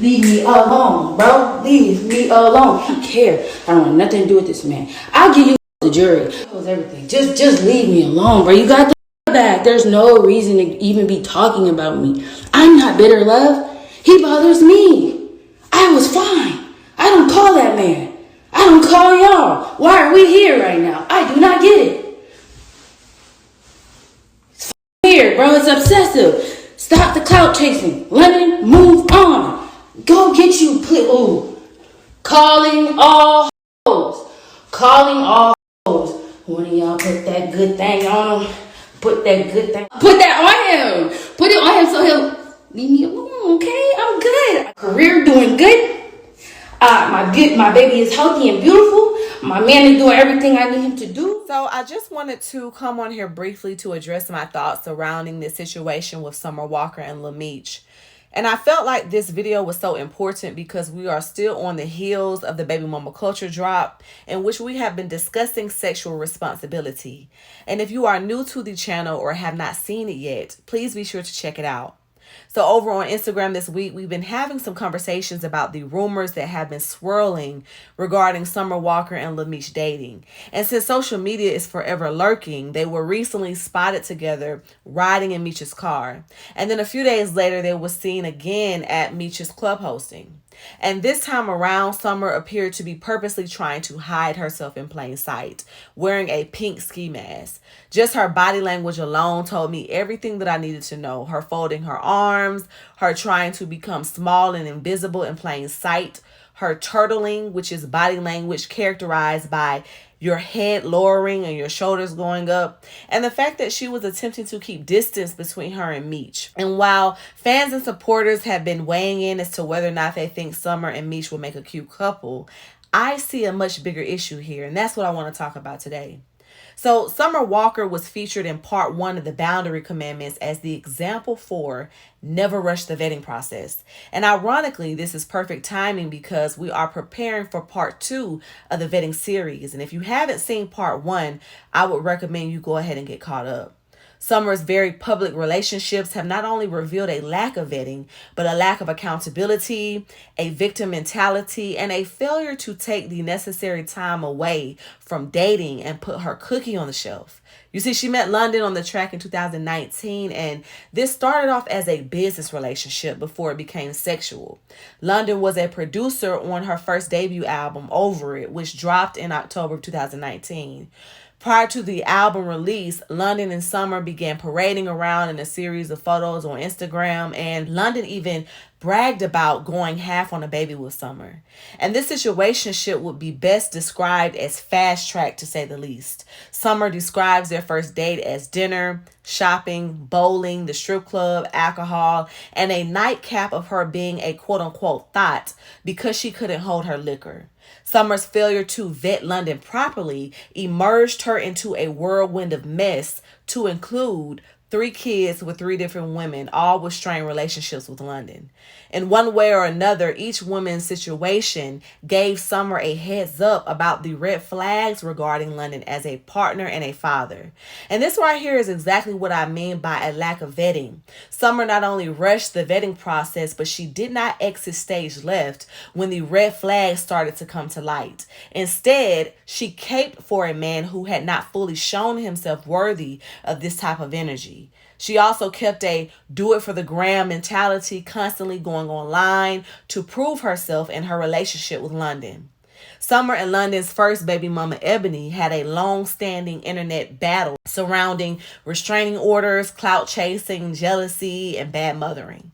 leave me alone, bro. Leave me alone. I don't care. I don't want nothing to do with this man. I'll give you the jury. Everything. Just leave me alone, bro. You got the back. There's no reason to even be talking about me. I'm not bitter, love. He bothers me. I was fine. I don't call that man. I don't call y'all. Why are we here right now? I do not get it. It's weird, bro. It's obsessive. Stop the clout chasing. Lemon, move on. Go get you. Ooh. Calling all hoes. Calling all hoes. One of y'all put that good thing on him. Put that good thing. Put that on him. Put it on him so he'll leave me alone, okay? I'm good. Career doing good. My baby is healthy and beautiful. My man is doing everything I need him to do. So I just wanted to come on here briefly to address my thoughts surrounding this situation with Summer Walker and LaMeech. And I felt like this video was so important because we are still on the heels of the baby mama culture drop, in which we have been discussing sexual responsibility. And if you are new to the channel or have not seen it yet, please be sure to check it out. So over on Instagram this week, we've been having some conversations about the rumors that have been swirling regarding Summer Walker and LaMeech dating. And since social media is forever lurking, they were recently spotted together riding in Meech's car. And then a few days later, they were seen again at Meech's club hosting. And this time around, Summer appeared to be purposely trying to hide herself in plain sight, wearing a pink ski mask. Just her body language alone told me everything that I needed to know. Her folding her arms, her trying to become small and invisible in plain sight, her turtling, which is body language characterized by your head lowering and your shoulders going up, and the fact that she was attempting to keep distance between her and Meech. And while fans and supporters have been weighing in as to whether or not they think Summer and Meech will make a cute couple, I see a much bigger issue here, and that's what I want to talk about today. So Summer Walker was featured in part 1 of the Boundary Commandments as the example for never rush the vetting process. And ironically, this is perfect timing because we are preparing for part 2 of the vetting series. And if you haven't seen part 1, I would recommend you go ahead and get caught up. Summer's very public relationships have not only revealed a lack of vetting, but a lack of accountability, a victim mentality, and a failure to take the necessary time away from dating and put her cookie on the shelf. You see, she met London on the track in 2019, and this started off as a business relationship before it became sexual. London was a producer on her first debut album, Over It, which dropped in October of 2019. Prior to the album release, London and Summer began parading around in a series of photos on Instagram, and London even bragged about going half on a baby with Summer. And this situationship would be best described as fast-tracked, to say the least. Summer describes their first date as dinner, shopping, bowling, the strip club, alcohol, and a nightcap of her being a quote-unquote thought because she couldn't hold her liquor. Summer's failure to vet London properly emerged her into a whirlwind of mess, to include 3 kids with 3 different women, all with strained relationships with London. In one way or another, each woman's situation gave Summer a heads up about the red flags regarding London as a partner and a father. And this right here is exactly what I mean by a lack of vetting. Summer not only rushed the vetting process, but she did not exit stage left when the red flags started to come to light. Instead, she caped for a man who had not fully shown himself worthy of this type of energy. She also kept a do it for the gram mentality, constantly going online to prove herself in her relationship with London. Summer and London's first baby mama, Ebony, had a long-standing internet battle surrounding restraining orders, clout chasing, jealousy, and bad mothering.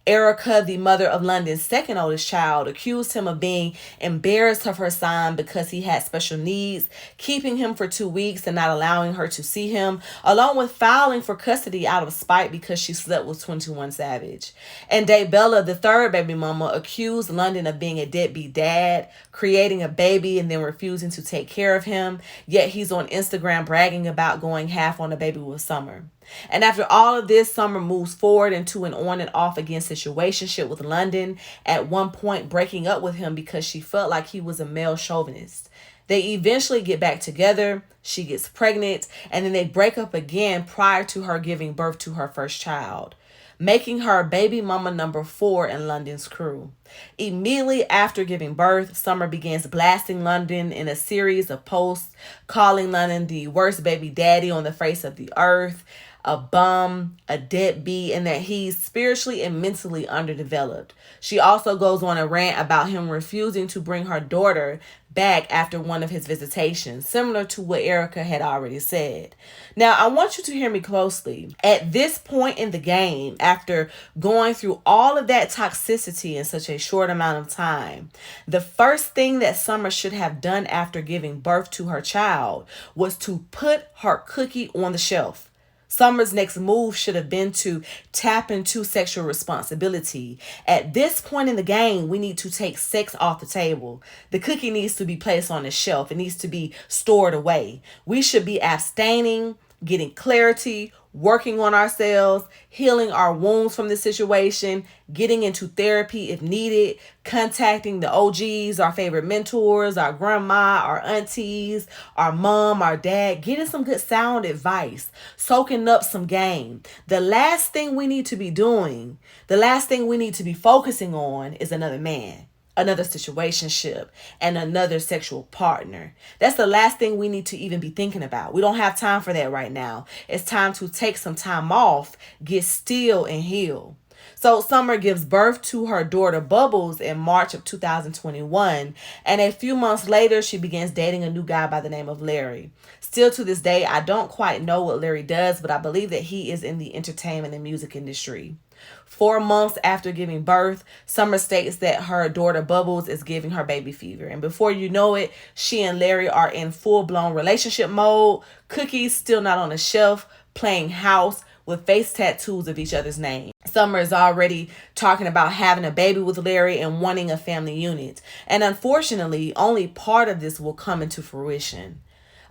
Erica, the mother of London's second oldest child, accused him of being embarrassed of her son because he had special needs, keeping him for 2 weeks and not allowing her to see him, along with filing for custody out of spite because she slept with 21 Savage. And Daybella, the third baby mama, accused London of being a deadbeat dad, creating a baby and then refusing to take care of him, yet he's on Instagram bragging about going half on a baby with Summer. And after all of this, Summer moves forward into an on and off again situationship with London, at one point breaking up with him because she felt like he was a male chauvinist. They eventually get back together. She gets pregnant, and then they break up again prior to her giving birth to her first child, making her baby mama number 4 in London's crew. Immediately after giving birth, Summer begins blasting London in a series of posts, calling London the worst baby daddy on the face of the earth, a bum, a deadbeat, and that he's spiritually and mentally underdeveloped. She also goes on a rant about him refusing to bring her daughter back after one of his visitations, similar to what Erica had already said. Now, I want you to hear me closely. At this point in the game, after going through all of that toxicity in such a short amount of time, the first thing that Summer should have done after giving birth to her child was to put her cookie on the shelf. Summer's next move should have been to tap into sexual responsibility. At this point in the game, we need to take sex off the table. The cookie needs to be placed on the shelf. It needs to be stored away. We should be abstaining, getting clarity, working on ourselves, healing our wounds from the situation, getting into therapy if needed, contacting the OGs, our favorite mentors, our grandma, our aunties, our mom, our dad, getting some good sound advice, soaking up some game. The last thing we need to be doing, the last thing we need to be focusing on is another man, another situationship, and another sexual partner. That's the last thing we need to even be thinking about. We don't have time for that right now. It's time to take some time off, get still, and heal. So Summer gives birth to her daughter Bubbles in March of 2021, and a few months later, she begins dating a new guy by the name of Larry. Still to this day, I don't quite know what Larry does, but I believe that he is in the entertainment and music industry. 4 months after giving birth, Summer states that her daughter Bubbles is giving her baby fever. And before you know it, she and Larry are in full-blown relationship mode, cookies still not on the shelf, playing house with face tattoos of each other's name. Summer is already talking about having a baby with Larry and wanting a family unit. And unfortunately, only part of this will come into fruition.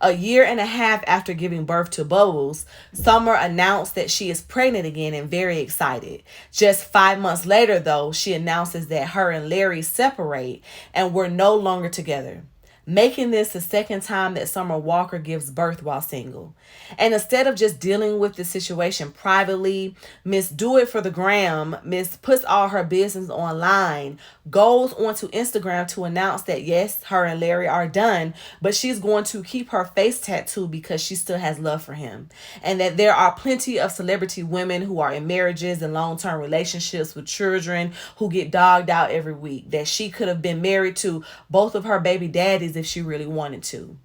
A year and a half after giving birth to Bubbles, Summer announced that she is pregnant again and very excited. Just 5 months later, though, she announces that her and Larry separate and were no longer together, making this the second time that Summer Walker gives birth while single. And instead of just dealing with the situation privately, Miss Do It for the Gram, Miss puts all her business online, goes onto Instagram to announce that yes, her and Larry are done, but she's going to keep her face tattooed because she still has love for him. And that there are plenty of celebrity women who are in marriages and long-term relationships with children who get dogged out every week. That she could have been married to both of her baby daddies if she really wanted to.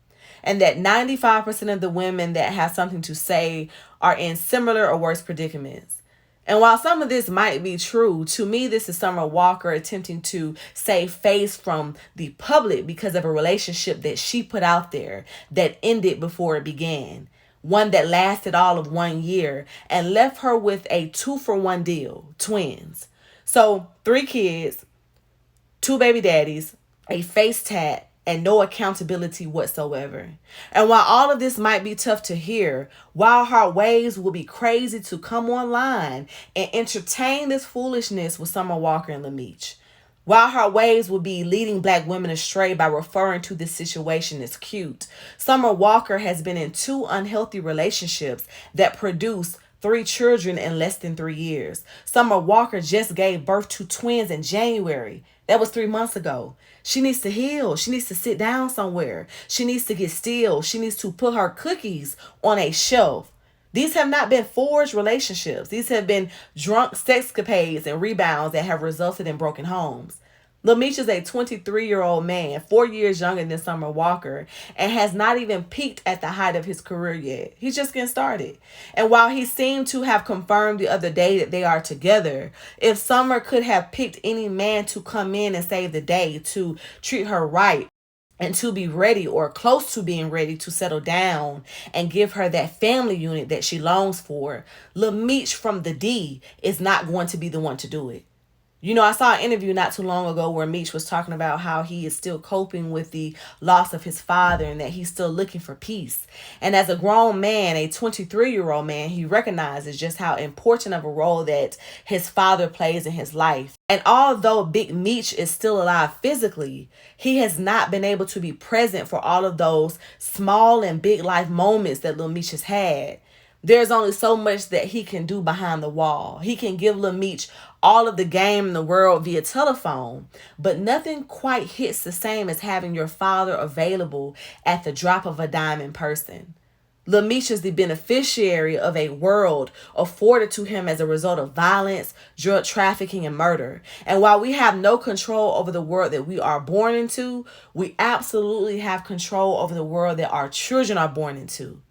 And that 95% of the women that have something to say are in similar or worse predicaments. And while some of this might be true, to me, this is Summer Walker attempting to save face from the public because of a relationship that she put out there that ended before it began. One that lasted all of 1 year and left her with a 2-for-1 deal, twins. So 3 kids, 2 baby daddies, a face tat, and no accountability whatsoever. And while all of this might be tough to hear, Wild Heart Waves will be crazy to come online and entertain this foolishness with Summer Walker and LaMeech. Wild Heart Waves will be leading black women astray by referring to this situation as cute. Summer Walker has been in 2 unhealthy relationships that produce 3 children in less than 3 years. Summer Walker just gave birth to twins in January. That was 3 months ago. She needs to heal. She needs to sit down somewhere. She needs to get still. She needs to put her cookies on a shelf. These have not been forged relationships. These have been drunk sexcapades and rebounds that have resulted in broken homes. LaMeech is a 23-year-old man, 4 years younger than Summer Walker, and has not even peaked at the height of his career yet. He's just getting started. And while he seemed to have confirmed the other day that they are together, if Summer could have picked any man to come in and save the day, to treat her right, and to be ready or close to being ready to settle down and give her that family unit that she longs for, LaMeech from the D is not going to be the one to do it. You know, I saw an interview not too long ago where Meech was talking about how he is still coping with the loss of his father and that he's still looking for peace. And as a grown man, a 23-year-old man, he recognizes just how important of a role that his father plays in his life. And although Big Meech is still alive physically, he has not been able to be present for all of those small and big life moments that Lil Meech has had. There's only so much that he can do behind the wall. He can give Lil Meech all of the game in the world via telephone, but nothing quite hits the same as having your father available at the drop of a dime in person. Lil Meech is the beneficiary of a world afforded to him as a result of violence, drug trafficking, and murder. And while we have no control over the world that we are born into, we absolutely have control over the world that our children are born into.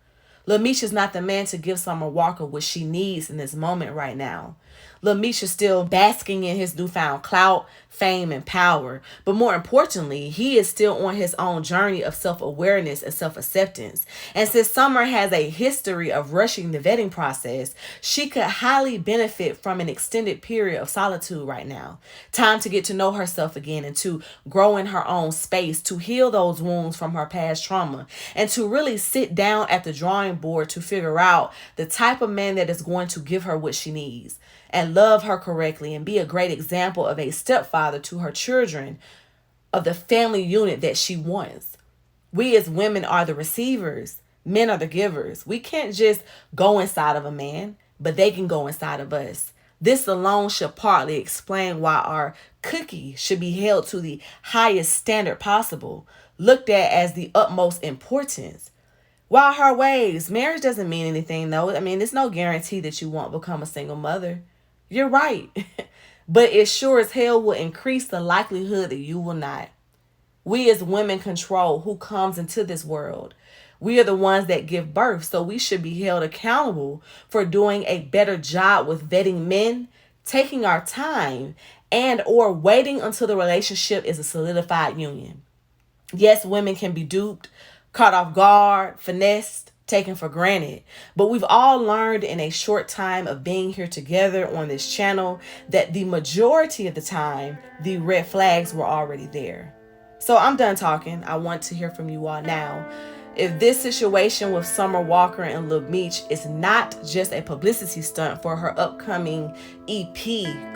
Lil Meech is not the man to give Summer Walker what she needs in this moment right now. Lil Meech is still basking in his newfound clout, fame, and power. But more importantly, he is still on his own journey of self-awareness and self-acceptance. And since Summer has a history of rushing the vetting process, she could highly benefit from an extended period of solitude right now. Time to get to know herself again and to grow in her own space, to heal those wounds from her past trauma, and to really sit down at the drawing board to figure out the type of man that is going to give her what she needs and love her correctly and be a great example of a stepfather to her children, of the family unit that she wants. We as women are the receivers. Men are the givers. We can't just go inside of a man, but they can go inside of us. This alone should partly explain why our cookie should be held to the highest standard possible, looked at as the utmost importance. Wild Heart Waves, marriage doesn't mean anything though. I mean, there's no guarantee that you won't become a single mother. You're right. But it sure as hell will increase the likelihood that you will not. We as women control who comes into this world. We are the ones that give birth, so we should be held accountable for doing a better job with vetting men, taking our time, and or waiting until the relationship is a solidified union. Yes, women can be duped, caught off guard, finessed, taken for granted. But we've all learned in a short time of being here together on this channel that the majority of the time, the red flags were already there. So I'm done talking. I want to hear from you all now. If this situation with Summer Walker and Lil Meech is not just a publicity stunt for her upcoming EP,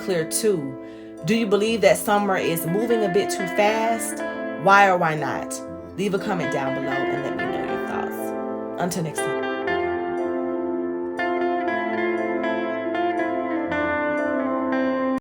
Clear 2, do you believe that Summer is moving a bit too fast? Why or why not? Leave a comment down below and let me know your thoughts. Until next time.